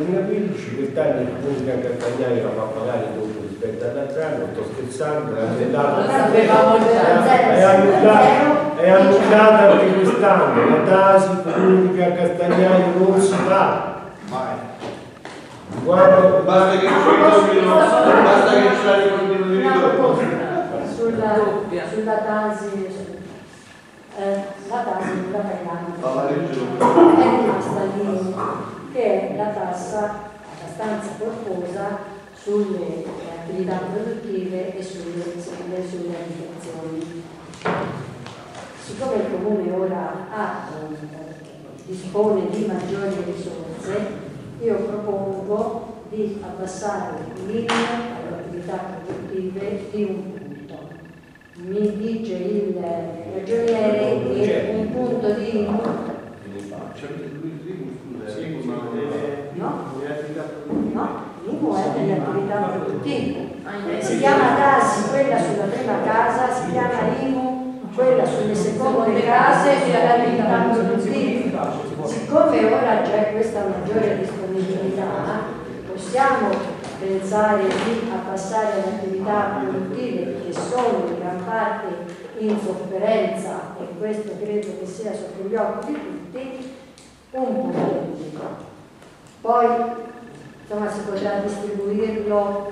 2015, quest'anno il comune di Castagnano la fa pagare dopo rispetto all'altro anno, sto scherzando, è annullata anche quest'anno, la Tasi, il comune di Castagnano non si fa. Guarda, basta che ci la ricordino di sulla Tasi, la Tasi non la paghiamo, è rimasta lì, che è la tassa abbastanza corposa sulle attività produttive e sulle abitazioni. Siccome il Comune ora dispone di maggiori risorse, io propongo di abbassare il limite alle attività produttive di un punto. Mi dice il ragioniere che un punto di no, l'IMU è delle attività produttive. Si chiama TASI quella sulla prima casa, si chiama IMU quella sulle seconde case e le attività produttive. Siccome ora c'è questa maggiore disponibilità, possiamo pensare di abbassare le attività produttive che sono in gran parte in sofferenza, e questo credo che sia sotto gli occhi di tutti, un punto. Poi insomma si potrà distribuirlo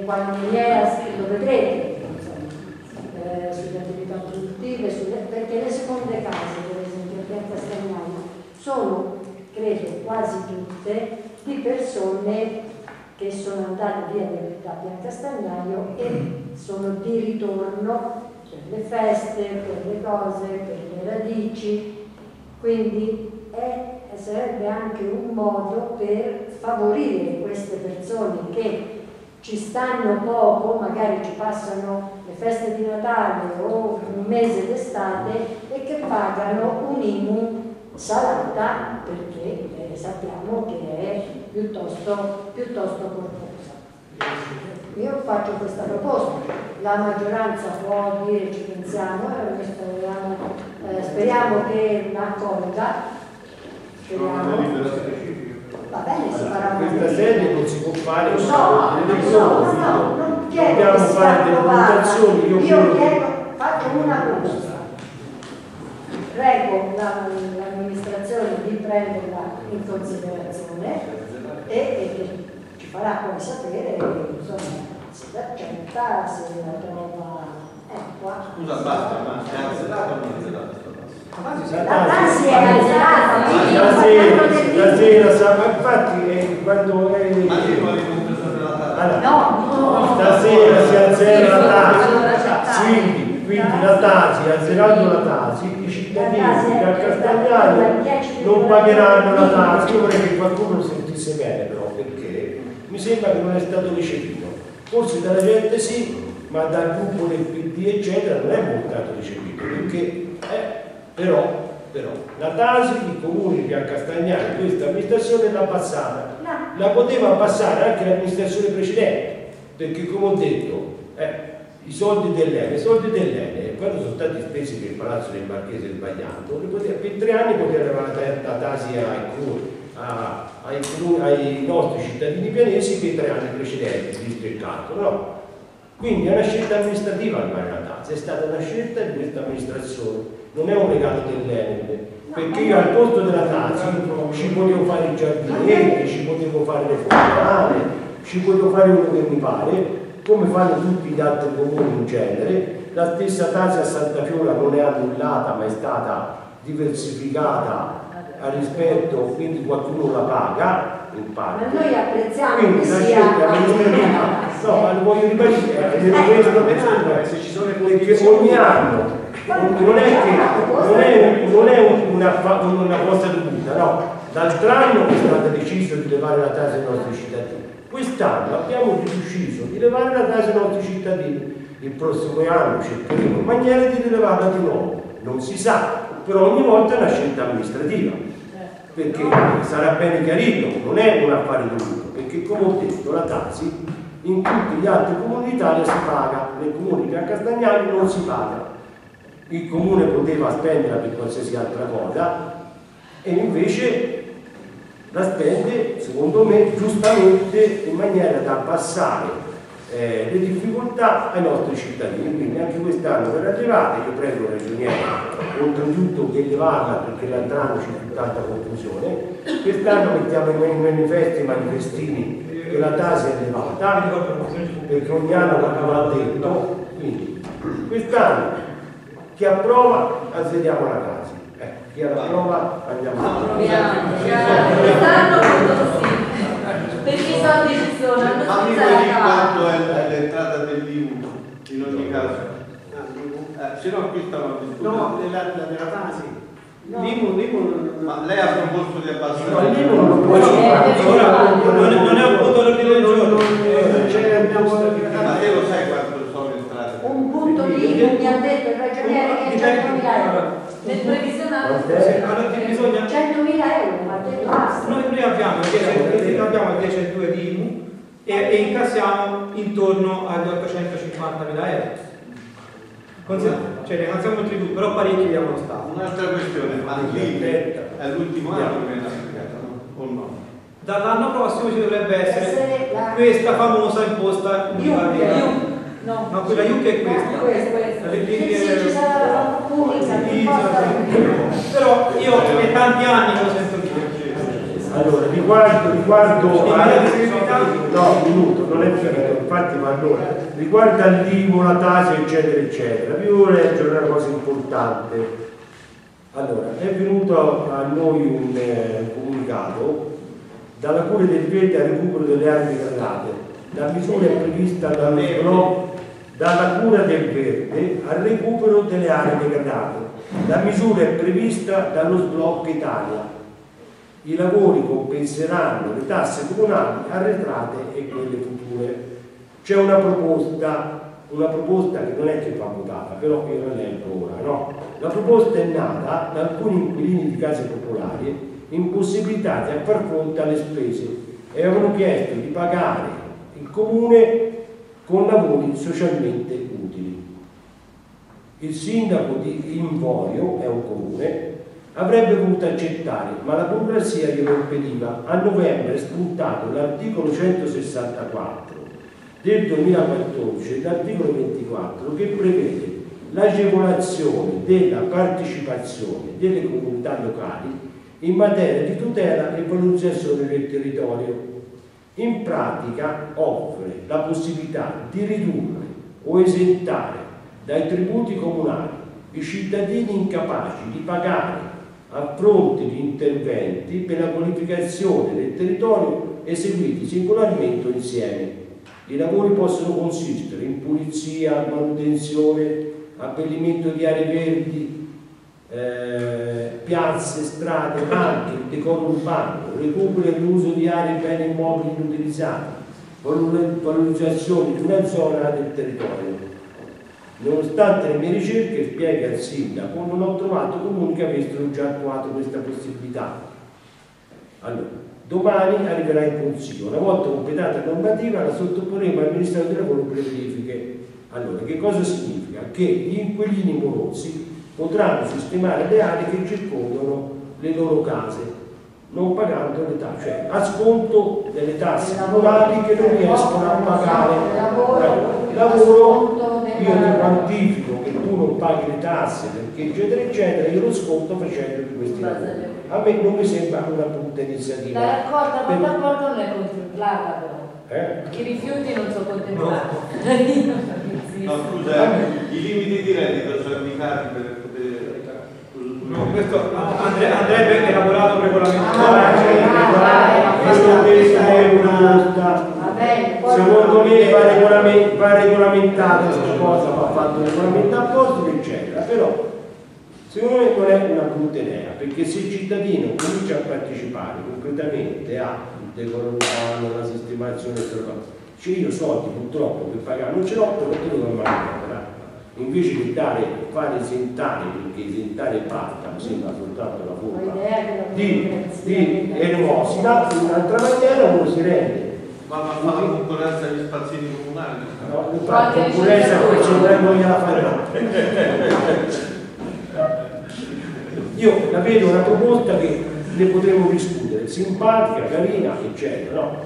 quando lo vedrete, sulle attività produttive, perché le seconde case, per esempio a Pian Castagnano, sono credo quasi tutte di persone che sono andate via da Pian Castagnano e sono di ritorno per le feste, per le cose, per le radici, quindi sarebbe anche un modo per favorire queste persone che ci stanno poco, magari ci passano le feste di Natale o un mese d'estate e che pagano un IMU salata, perché sappiamo che è piuttosto corposa. Io faccio questa proposta, la maggioranza può dire ci pensiamo, speriamo che la accolga. Va bene, si farà questa sede non si può fare, non chiedo dobbiamo fare delle valutazioni. Io chiedo, faccio una cosa, prego l'amministrazione di prenderla in considerazione e che ci farà poi sapere, insomma, se l'accetta, se la trova qua. Scusa, basta, ma è azzerato o non è azzerato? La tasi è azzerata, stasera, ma infatti quando è stasera si azzera la tasi, quindi la tasi, azzerando la tasi, i cittadini di Castagnano non pagheranno la tasi. Io vorrei che qualcuno lo sentisse bene, però, perché mi sembra che non è stato recepito, forse dalla gente sì, ma dal gruppo del PD eccetera non è molto stato recepito, perché però la tasi il comune di Castagnano, questa amministrazione l'ha abbassata, la poteva abbassare anche l'amministrazione precedente, perché come ho detto i soldi dell'ENE quando sono stati spesi per il palazzo del Marchese del Bagliando, per 3 anni poteva arrivare la tasi ai nostri cittadini pianesi per i 3 anni precedenti, visto il calcolo, no? Quindi è una scelta amministrativa arrivare alla tasi, è stata una scelta di questa amministrazione, non è un regalo dell'ENEL, perché io al posto della tasi ci potevo fare i giardinetti, ci potevo fare le fontane, ci potevo fare quello che mi pare, come fanno tutti gli altri comuni in genere. La stessa tasi a Santa Fiola non è annullata, ma è stata diversificata a rispetto, quindi qualcuno la paga in parte. Ma noi apprezziamo quindi che la sia scelta amministrativa, no, ma lo voglio ribadire, se ci sono perché ogni anno non è una cosa dovuta, no, l'altro anno è stato deciso di levare la tassa ai nostri cittadini, quest'anno abbiamo deciso di levare la tassa ai nostri cittadini, il prossimo anno cercheremo in maniera di rilevarla di nuovo, non si sa, però ogni volta è una scelta amministrativa, perché sarà bene chiarito, non è un affare dovuto, perché come ho detto la tasi in tutti gli altri comuni d'Italia si paga, nel comune di Castagnano non si paga. Il comune poteva spenderla per qualsiasi altra cosa e invece la spende, secondo me, giustamente in maniera da abbassare le difficoltà ai nostri cittadini. Quindi anche quest'anno per arrivare, io prego il ragioniere oltretutto che elevarla perché l'altro anno c'è più tanta confusione, quest'anno mettiamo in manifesti e manifestini che la tasi è elevata perché ogni anno va detto, quindi quest'anno chi approva azzeriamo la tasi, chi approva andiamo a quest'anno sì. Per chi soldi ci sono, ma mi puoi dire quanto è l'entrata dell'IMU in ogni caso? Se no qui stiamo discutendo. No, della tasi. No. L'IMU Ma lei ha proposto di abbassare? No, l'IMU non lo può fare. Non è un punto all'ordine del giorno. Ma te lo sai quanto sono entrate? Un punto lì mi ha detto il ragioniere che è 100.000 euro. nel previsionale. Allora che bisogna... 100.000 euro, ma ha detto basta. Noi abbiamo il 10,2 di IMU e incassiamo intorno agli 850.000 euro. Cioè ne canziamo molti più, però parecchi diamo lo Stato. Un'altra questione, ma lì è l'ultimo anno che viene applicata, o no? Dall'anno prossimo ci dovrebbe essere questa famosa imposta universale. No, quella IUC è questa. Sì, ci sarà la unica però io per tanti anni lo sento dire. Allora, riguardo no, un minuto, non è finito, infatti, ma allora, riguardo all'IMU, la tasi, eccetera, eccetera, vi volevo leggere una cosa importante. Allora, è venuto a noi un comunicato dalla Cura del Verde al recupero delle aree degradate. La misura è prevista dalla Cura del Verde al recupero delle aree degradate. La misura è prevista dallo Sblocca Italia. I lavori compenseranno le tasse comunali arretrate e quelle future. C'è una proposta che non è che va votata, però io la leggo ora, no? La proposta è nata da alcuni inquilini di case popolari impossibilitati a far fronte alle spese e avevano chiesto di pagare il comune con lavori socialmente utili. Il sindaco di Invorio, è un comune, avrebbe voluto accettare, ma la burocrazia glielo impediva. A novembre è spuntato l'articolo 164 del 2014 e l'articolo 24 che prevede l'agevolazione della partecipazione delle comunità locali in materia di tutela e valorizzazione del territorio. In pratica offre la possibilità di ridurre o esentare dai tributi comunali i cittadini incapaci di pagare a fronte di interventi per la qualificazione del territorio eseguiti singolarmente o insieme. I lavori possono consistere in pulizia, manutenzione, abbellimento di aree verdi, piazze, strade, anche il decoro urbano, recupero e l'uso di aree e beni immobili inutilizzati, valorizzazione di una zona del territorio. Nonostante le mie ricerche, spiega il sindaco, non ho trovato comuni che avessero già attuato questa possibilità. Allora, domani arriverà in consiglio, una volta completata la normativa la sottoporremo al Ministero del Lavoro per le verifiche. Allora, che cosa significa? Che gli inquilini morosi potranno sistemare le aree che circondano le loro case, non pagando le tasse, cioè a sconto delle tasse comunali che non riescono a pagare. Il lavoro, io ti quantifico che tu non paghi le tasse perché eccetera eccetera, io lo sconto facendo di questi lavori. A me non mi sembra una brutta iniziativa. La raccolta con l'accordo non è contemplata però. I rifiuti non sono contemplati. No, scusa, i limiti di reddito sono indicati per poter... No, questo andrebbe elaborato secondo me va regolamentata questa cosa, va fatto regolamento apposta eccetera, però secondo me non è una brutta idea, perché se il cittadino comincia a partecipare concretamente a decoro urbano, la sistemazione cioè io soldi purtroppo per pagare non ce l'ho, però te lo devo mandare. Invece di fare esentare, perché esentare basta, mi sembra soltanto la forma di elemosina, in un'altra maniera uno si rende. Ma fa la concorrenza agli spazzini comunali? No, la concorrenza poi non gliela farà. Io la vedo una proposta che ne potremo discutere, simpatica, carina, eccetera, no?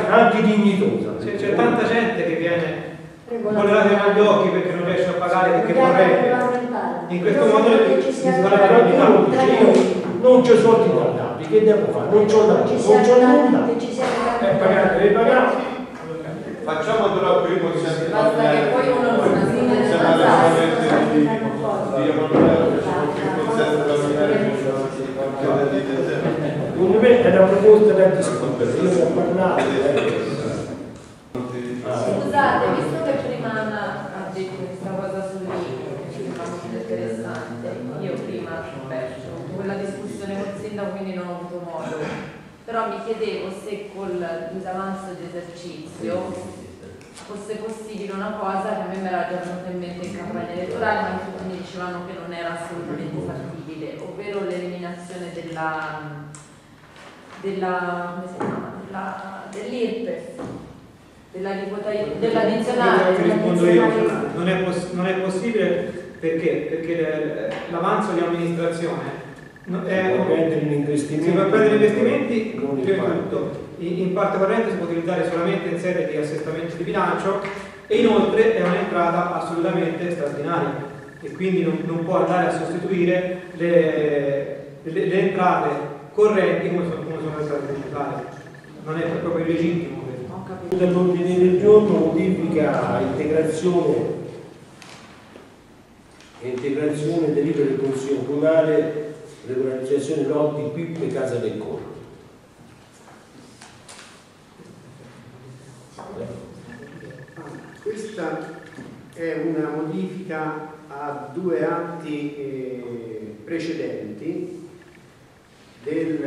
Anche dignitosa. C'è tanta gente che viene con le lacrime agli occhi perché non riesce a pagare, perché vorrebbe. In questo modo non c'è soldi da darvi, che devo fare? Non c'ho nulla. Pagate, devi pagare. Facciamo però prima basta che poi uno non secondo me è una proposta da discutere, io ne ho parlato. Scusate, visto che prima Anna ha detto questa cosa sul libro, che mi fa molto interessante, io prima ho perso quella discussione col sindaco, quindi non ho avuto modo, però mi chiedevo se col disavanzo di esercizio fosse possibile una cosa che a me mi era già venuta in mente in campagna elettorale, ma tutti mi dicevano che non era assolutamente fattibile, ovvero l'eliminazione dell'IRPEF, dell'addizionale. Rispondo io, non è possibile perché l'avanzo di amministrazione si può prendere in investimenti, prima di tutto, in parte corrente si può utilizzare solamente in sede di assestamento di bilancio e inoltre è un'entrata assolutamente straordinaria e quindi non può andare a sostituire le entrate correnti come sono le entrate principali. Non è proprio illegittimo. L'ordine del giorno modifica integrazione delibera del Consiglio Comunale, regolarizzazione lotti Pippe Casa del Conto. Questa è una modifica a due atti precedenti del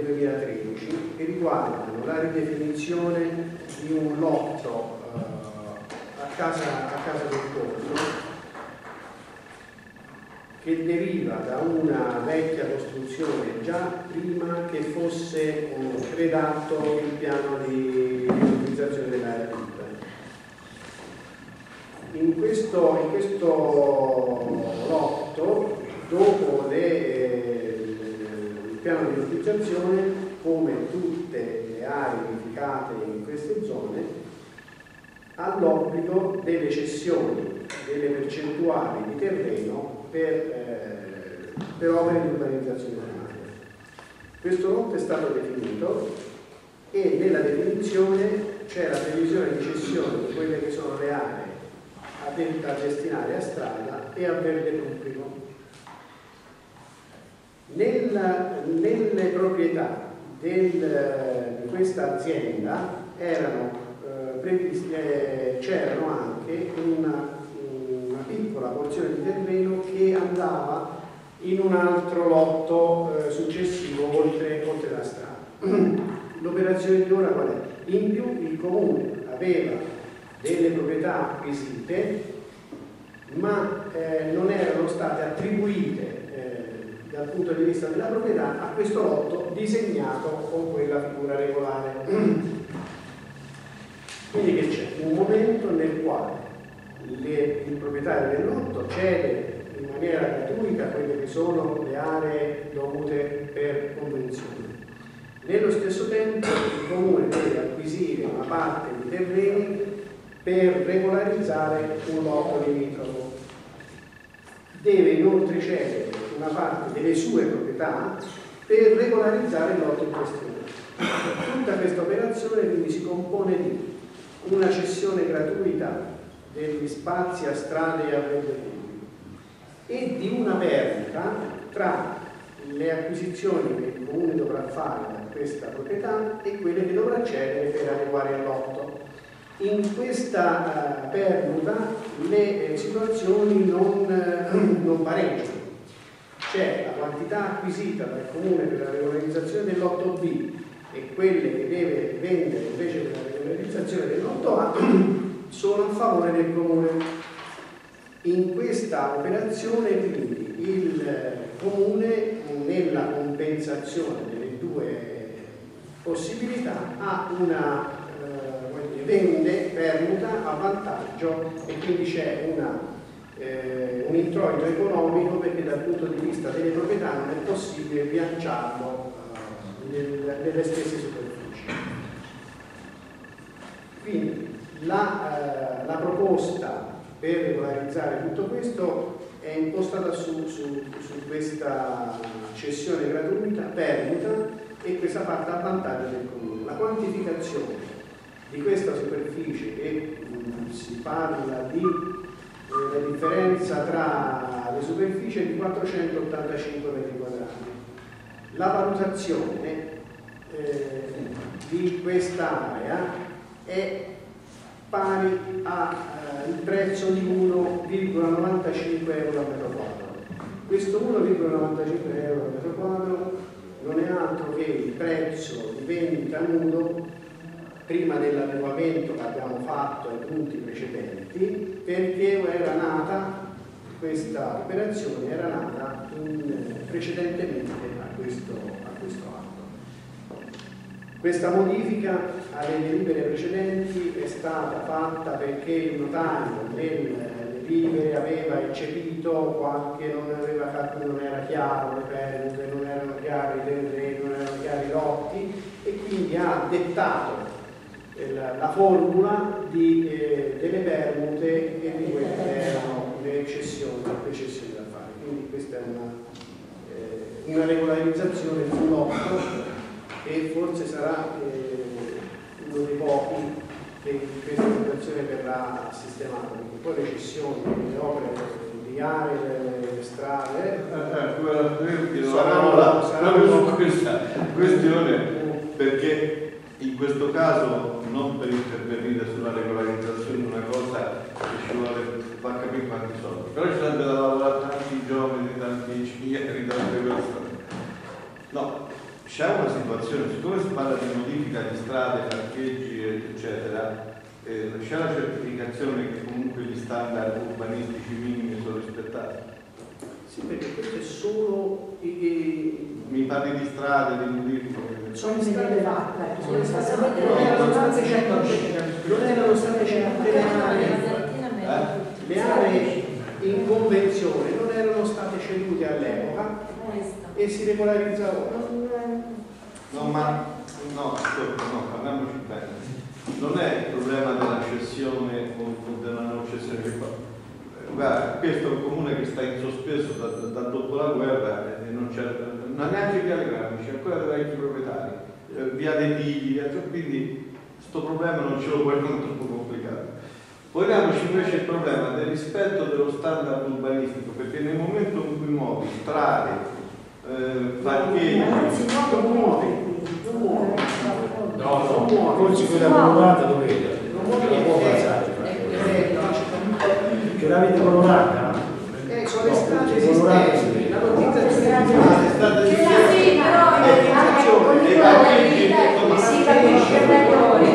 2013 che riguardano la ridefinizione di un lotto a casa del Conto che deriva da una vecchia costruzione già prima che fosse redatto il piano di utilizzazione dell'area vita. In questo lotto, dopo il piano di utilizzazione, come tutte le aree edificate in queste zone, ha l'obbligo delle cessioni, delle percentuali di terreno per opere di urbanizzazione primaria. Questo lotto è stato definito e nella definizione c'è la previsione di cessione di quelle che sono le aree da destinare a strada e a verde pubblico. Nelle proprietà di questa azienda c'erano anche una piccola porzione di terreno che andava in un altro lotto successivo oltre la strada. L'operazione di ora qual è? In più il comune aveva delle proprietà acquisite ma non erano state attribuite dal punto di vista della proprietà a questo lotto disegnato con quella figura regolare. Quindi che c'è? Un momento nel quale il proprietario del lotto cede in maniera gratuita quelle che sono le aree dovute per convenzione. Nello stesso tempo il comune deve acquisire una parte di terreni per regolarizzare un lotto limitrofo. Deve inoltre cedere una parte delle sue proprietà per regolarizzare il lotto in questione. Tutta questa operazione quindi si compone di una cessione gratuita degli spazi a strade e a verde pubblico e di una perdita tra le acquisizioni che il comune dovrà fare da questa proprietà e quelle che dovrà cedere per adeguare il lotto. In questa permuta le situazioni non pareggiano. C'è la quantità acquisita dal comune per la regolarizzazione del lotto B e quelle che deve vendere invece per la regolarizzazione del lotto A sono a favore del comune. In questa operazione quindi il comune nella compensazione delle due possibilità ha vende permuta a vantaggio e quindi c'è una un introito economico, perché dal punto di vista delle proprietà non è possibile bilanciarlo nelle stesse superfici. Quindi la proposta per regolarizzare tutto questo è impostata su questa cessione gratuita, perdita, e questa parte a vantaggio del comune. La quantificazione di questa superficie, che si parla di la differenza tra le superfici è di 485 metri quadrati. La valutazione di quest'area è pari al prezzo di 1,95 euro al metro quadro. Questo 1,95 euro al metro quadro non è altro che il prezzo di vendita nudo prima dell'adeguamento che abbiamo fatto ai punti precedenti, perché era nata questa operazione precedentemente a questo atto. Questa modifica alle delibere precedenti è stata fatta perché il notaio nelle delibere aveva eccepito qualche, non era chiaro le perdite, non erano chiari i terreni, non erano chiari i lotti, e quindi ha dettato la formula delle permute e di quelle che erano le cessioni da fare. Quindi questa è una regolarizzazione sul lotto, e forse sarà uno dei pochi che questa situazione verrà sistemata, perché poi le cessioni, le opere di aree, le strade proprio su questa questione, perché in questo caso, non per intervenire sulla regolarizzazione di una cosa che ci vuole far capire quanti soldi, però ci sarebbe da lavorare tanti geometri, tanti ingegneri, tante persone. No, c'è una situazione, siccome si parla di modifica di strade, parcheggi, eccetera, c'è la certificazione che comunque gli standard urbanistici minimi sono rispettati. Sì, perché questo è solo mi parli di strade, di modifiche. Sono strade fatte, non erano state cedute le aree in convenzione, non erano state cedute all'epoca e si regolarizzano. Parliamoci bene. Non è il problema della cessione o della non cessione. Guarda, questo è un comune che sta in sospeso da dopo la guerra e non ha neanche via le Grandi, c'è ancora dei vecchi proprietari, via dei Tigli, quindi questo problema non ce lo puoi non troppo complicato. Poniamoci invece il problema del rispetto dello standard urbanistico, perché nel momento in cui muovi strade, parcheggi, non forse quella colorata dovete, non può passare. Che l'avete colorata? Sono le strade esistenti, la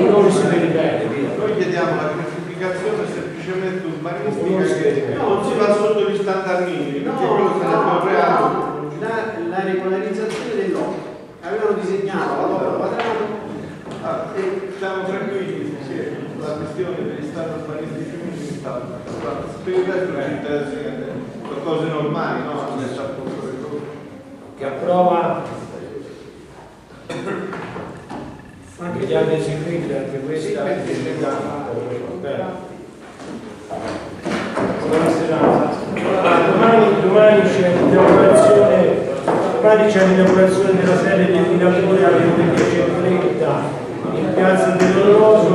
non si vede bene. Noi chiediamo la classificazione semplicemente urbanistica, che non si va sotto gli standard minimi, perché quello sarebbe reato. La regolarizzazione del lotto. Avevano disegnato la loro quadrato. Siamo tranquilli, sì, la questione degli standard urbanistici minimi sta. Per il resto ci interessa cose normali, no? Che approva anche gli altri eseguiti, anche questa domani c'è l'inaugurazione della sede di Minatori alle 10:30 in piazza dell'Orologio.